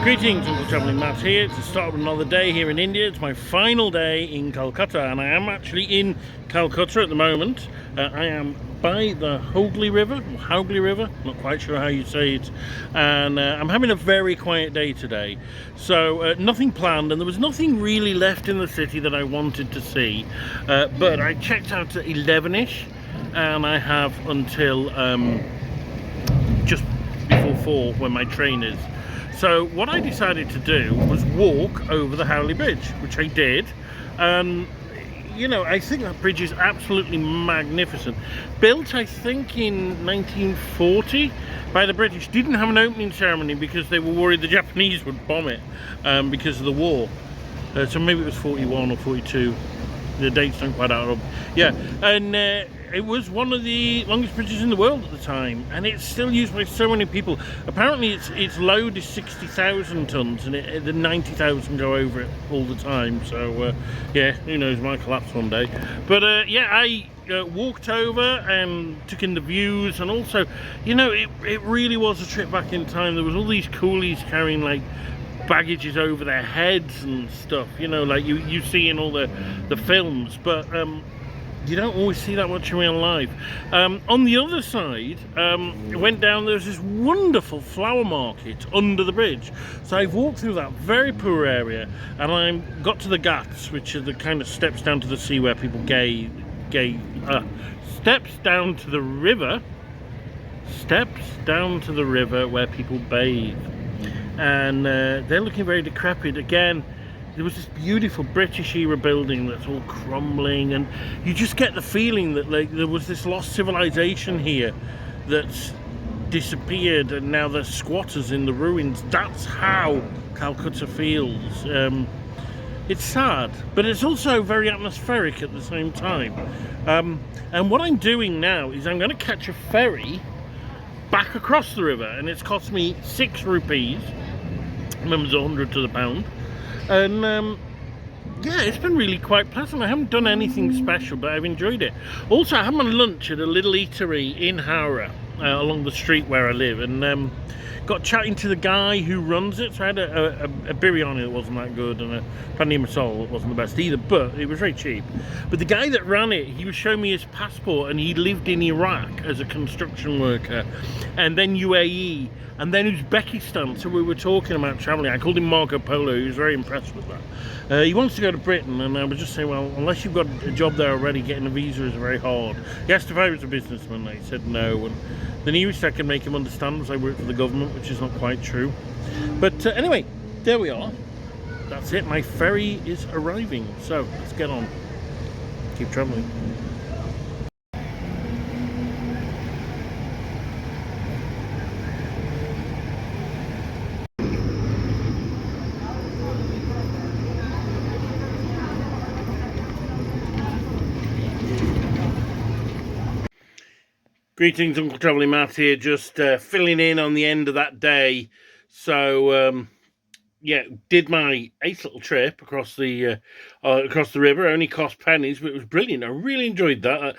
Greetings, Uncle Travelling Matt here. It's the start of another day here in India. It's my final day in Kolkata, and I am actually in Calcutta at the moment. I am by the Hooghly River, not quite sure how you say it, and I'm having a very quiet day today. So nothing planned, and there was nothing really left in the city that I wanted to see, but I checked out at 11ish, and I have until just before 4 when my train is. So what I decided to do was walk over the Howley Bridge, which I did. You know, I think that bridge is absolutely magnificent. Built, I think, in 1940 by the British. Didn't have an opening ceremony because they were worried the Japanese would bomb it because of the war. So maybe it was 41 or 42. The dates don't quite add up. Yeah, and it was one of the longest bridges in the world at the time, and it's still used by so many people. Apparently its load is 60,000 tons, and the 90,000 go over it all the time. So yeah, who knows, might collapse one day. But yeah, I walked over and took in the views, and also, you know, it really was a trip back in time. There was all these coolies carrying like baggages over their heads and stuff, you know, like you see in all the films, but you don't always see that much in real life. On the other side, went down, there's this wonderful flower market under the bridge. So I've walked through that very poor area, and I got to the ghats, which are the kind of steps down to the sea where people steps down to the river where people bathe. And they're looking very decrepit. Again, there was this beautiful British era building that's all crumbling, and you just get the feeling that like there was this lost civilization here that's disappeared, and now there's squatters in the ruins. That's how Calcutta feels. It's sad, but it's also very atmospheric at the same time. And what I'm doing now is I'm going to catch a ferry back across the river, and it's cost me 6 rupees. Remember, it's 100 to the pound. And yeah, it's been really quite pleasant. I haven't done anything special, but I've enjoyed it. Also, I had my lunch at a little eatery in Howrah, along the street where I live, and got chatting to the guy who runs it. So I had a biryani that wasn't that good, and a paneer masala that wasn't the best either, but it was very cheap. But the guy that ran it, he was showing me his passport, and he lived in Iraq as a construction worker, and then UAE, and then Uzbekistan. So we were talking about travelling. I called him Marco Polo. He was very impressed with that. He wants to go to Britain, and I was just saying, well, unless you've got a job there already, getting a visa is very hard. He asked if I was a businessman. I said no, and the nearest I can make him understand was I work for the government, which is not quite true. But anyway, there we are. That's it. My ferry is arriving. So let's get on. Keep travelling. Greetings, Uncle Travelling Matt here, just filling in on the end of that day. So, yeah, did my ace little trip across the river. Only cost pennies, but it was brilliant. I really enjoyed that.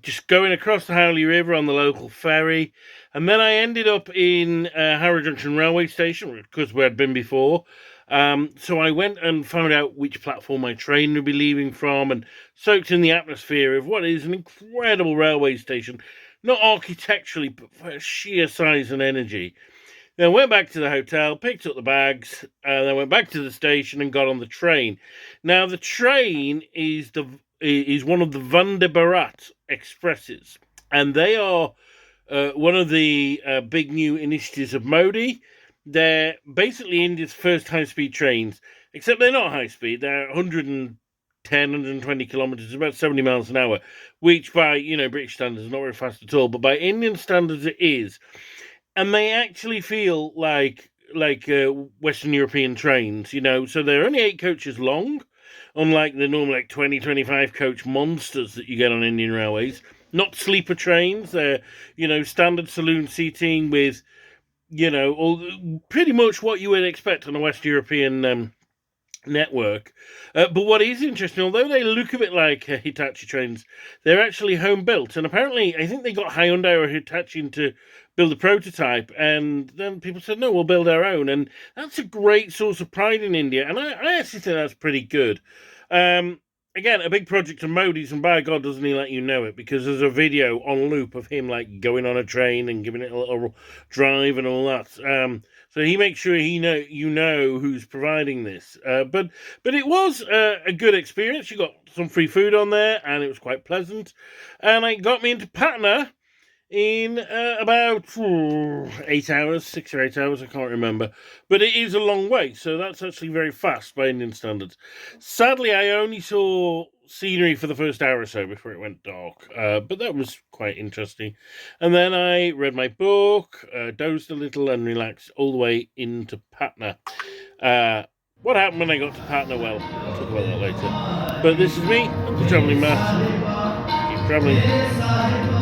Just going across the Howley River on the local ferry. And then I ended up in Harrow Junction Railway Station, because where I'd been before. So I went and found out which platform my train would be leaving from, and soaked in the atmosphere of what is an incredible railway station. Not architecturally, but for sheer size and energy. Then went back to the hotel, picked up the bags, then went back to the station and got on the train. Now, the train is one of the Vande Bharat Expresses, and they are one of the big new initiatives of Modi. They're basically India's first high-speed trains, except they're not high-speed. They're 110 120 kilometres, about 70 miles an hour, which by, British standards is not very fast at all, but by Indian standards it is. And they actually feel like Western European trains, so they're only 8 coaches long, unlike the normal 20, 25 coach monsters that you get on Indian railways. Not sleeper trains, they're, standard saloon seating with, pretty much what you would expect on a West European network. But what is interesting, although they look a bit like Hitachi trains, they're actually home built. And apparently, I think they got Hyundai or Hitachi to build a prototype, and then people said, no, we'll build our own. And that's a great source of pride in India. And I actually think that's pretty good. Again, a big project of Modi's, and by God, doesn't he let you know it, because there's a video on loop of him going on a train and giving it a little drive and all that. So he makes sure you know who's providing this. But it was a good experience. You got some free food on there, and it was quite pleasant. And it got me into Patna in about 8 hours, 6 or 8 hours, I can't remember. But it is a long way, so that's actually very fast by Indian standards. Sadly, I only saw scenery for the first hour or so before it went dark, but that was quite interesting. And then I read my book, dozed a little and relaxed all the way into Patna. What happened when I got to Patna? Well, I'll talk about that later. But this is me, the Travelling Matt. Keep travelling.